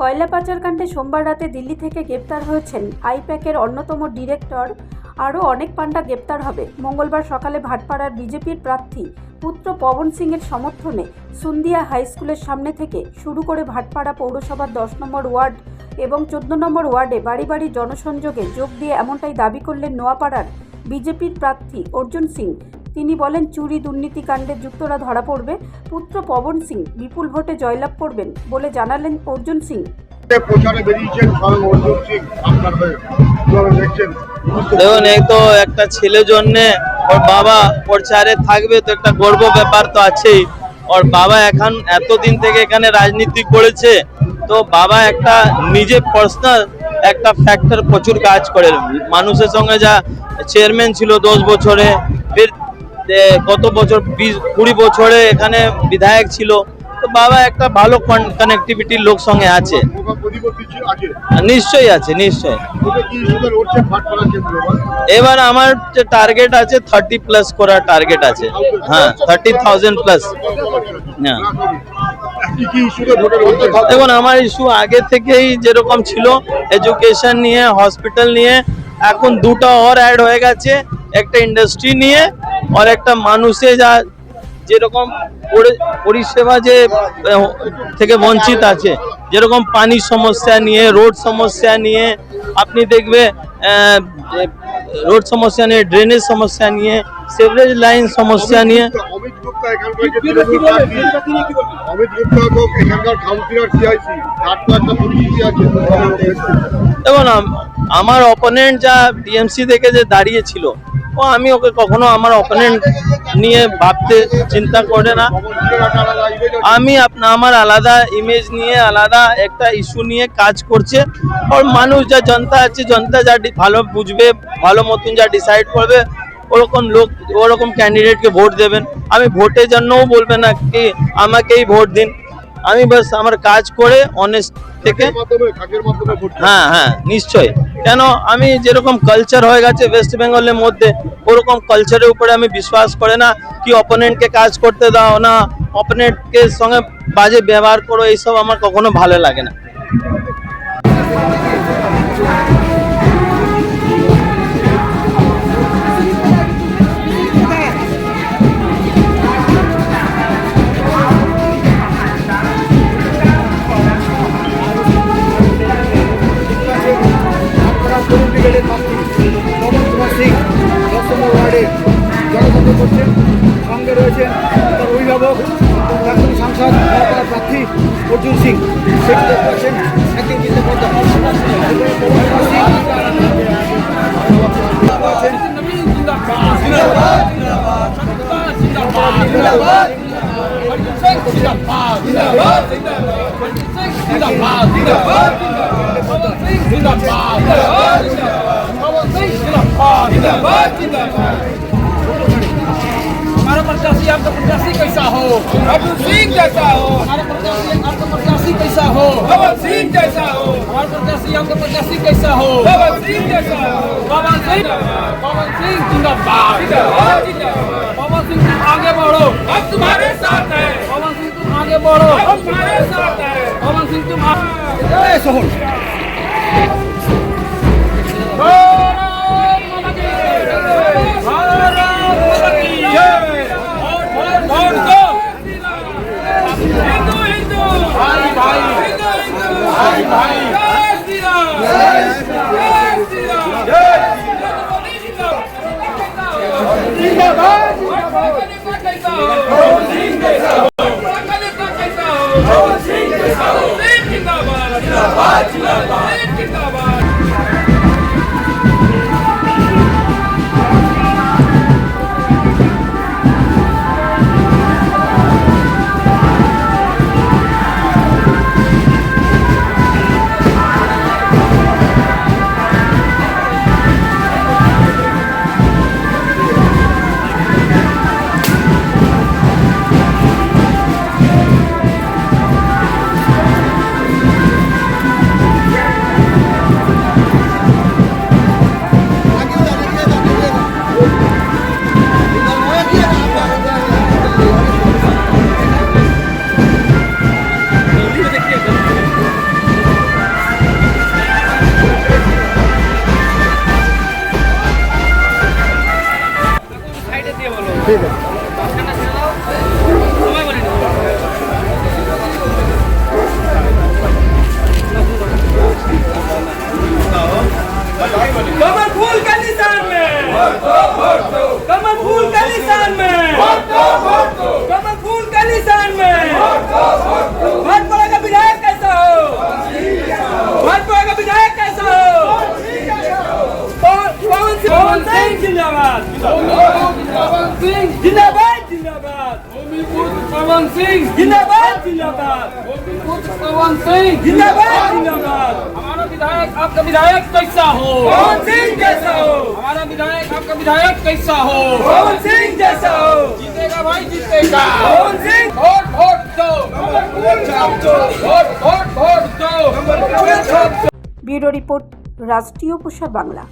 কয়লা পাচারকাণ্ডে সোমবার রাতে দিল্লি থেকে গ্রেপ্তার হয়েছেন আইপ্যাকের অন্যতম ডিরেক্টর। আরও অনেক পান্ডা গ্রেপ্তার হবে। মঙ্গলবার সকালে ভাটপাড়ার বিজেপির প্রার্থী পুত্র পবন সিংয়ের সমর্থনে সুন্দিয়া হাই স্কুলের সামনে থেকে শুরু করে ভাটপাড়া পৌরসভার 10 নম্বর ওয়ার্ড এবং 14 নম্বর ওয়ার্ডে বাড়ি বাড়ি জনসংযোগে যোগ দিয়ে এমনটাই দাবি করলেন নোয়াপাড়ার বিজেপির প্রার্থী অর্জুন সিং। তিনি বলেন, চুরি দুর্নীতি কাণ্ডে যুক্তরা ধরা পড়বে। পুত্র পবন সিং বিপুল ভোটে জয়লাভ করবেন বলে জানালেন অর্জুন সিং। দেখুন, এই তো একটা ছেলের জন্য ওর বাবা প্রচারে থাকবে, তো একটা গর্ব ব্যাপার তো আছেই। ওর বাবা এখন এতদিন থেকে এখানে রাজনীতি করেছে, তো বাবা একটা নিজে পার্সোনাল একটা ফ্যাক্টর প্রচুর কাজ করে। মানুষের সঙ্গে যা চেয়ারম্যান ছিল 10 বছরে, ফির কত বছর 20-20 বছরে এখানে বিধায়ক ছিল। তো বাবা একটা ভালো কানেক্টিভিটির লোক সঙ্গে আছে। নিশ্চয়ই আছে, নিশ্চয়ই। এবার আমার যে টার্গেট আছে 30+ করার টার্গেট আছে। হ্যাঁ, 30,000+। হ্যাঁ, দেখুন, আমার ইস্যু আগে থেকেই যেরকম ছিল, এডুকেশন নিয়ে, হসপিটাল নিয়ে, এখন দুটো और অ্যাড হয়ে গেছে, একটা ইন্ডাস্ট্রি নিয়ে আর একটা মানুষে যা যেরকম পরিষেবা যে থেকে বঞ্চিত আছে, যেরকম পানির সমস্যা নিয়ে, রোড সমস্যা নিয়ে, আপনি দেখবে রোড সমস্যা নিয়ে, ড্রেনেজ সমস্যা নিয়ে, সেভারেজ লাইন সমস্যা নিয়ে। দেখুন, আমার অপোনেন্ট যা টিএমসি থেকে যে দাঁড়িয়েছিল, ও আমি ওকে কখনো আমার অপোনেন্ট নিয়ে ভাবতে চিন্তা করে না। আমি আমার আলাদা ইমেজ নিয়ে, আলাদা একটা ইস্যু নিয়ে কাজ করছে। আর মানুষ যা জনতা আছে, জনতা যা ভালো বুঝবে, ভালো মতন যা ডিসাইড করবে, ওরকম লোক, ওরকম ক্যান্ডিডেটকে ভোট দেবেন। আমি ভোটের জন্যও বলবে না কি আমাকেই ভোট দিন। আমি বাস আমার কাজ করে অনেস্ট থেকে। হ্যাঁ হ্যাঁ, নিশ্চয়ই। কেন, আমি যেরকম কালচার হয়ে গেছে ওয়েস্ট বেঙ্গলের মধ্যে, ওরকম কালচারের উপরে আমি বিশ্বাস করে না কি অপোনেন্টকে কাজ করতে দাও না, অপোনেন্টকে সঙ্গে বাজে ব্যবহার করো, এইসব আমার কখনো ভালো লাগে না। সঙ্গে রয়েছেন তার অভিভাবক প্রাক্তন সাংসদ প্রার্থী অর্জুন সিং। সেটি দেখতে পাচ্ছেন একদিন চিন্তা করতে हमारा प्रत्याशी आपका प्रत्याशी कैसा हो, अर्जुन सिंह जैसा हो। हमारा प्रत्याशी आपका प्रत्याशी कैसा हो, पवन सिंह जैसा हो। हमारा प्रत्याशी आपका प्रत्याशी कैसा हो, पवन सिंह जैसा हो। पवन सिंह जिंदाबाद। पवन सिंह तुम आगे बढ़ो, हम तुम्हारे साथ हैं। पवन सिंह तुम आगे बढ़ो, हम तुम्हारे साथ हैं। पवन सिंह तुम जय सोहन। ঠিক আছে। कमल फूल के निशान में कमल फूल के निशान में कमल फूल के निशान में भाजपा का विधायक कैसा हो भाजपा का विधायक कैसा हो पवन सिंह जिंदाबाद जिंदाबाद जिंदाबाद पवन सिंह जिंदाबाद जिंदाबाद पवन सिंह जिंदाबाद जिंदाबाद हमारा विधायक आपका विधायक कैसा हो पवन सिंह जैसा हो हमारा विधायक आपका विधायक कैसा हो पवन सिंह जैसा हो जीतेगा भाई जीतेगा पवन सिंह वोट वोट दो वोट वोट वोट दो ব্যুরো রিপোর্ট রাষ্ট্রীয় প্রসার বাংলা।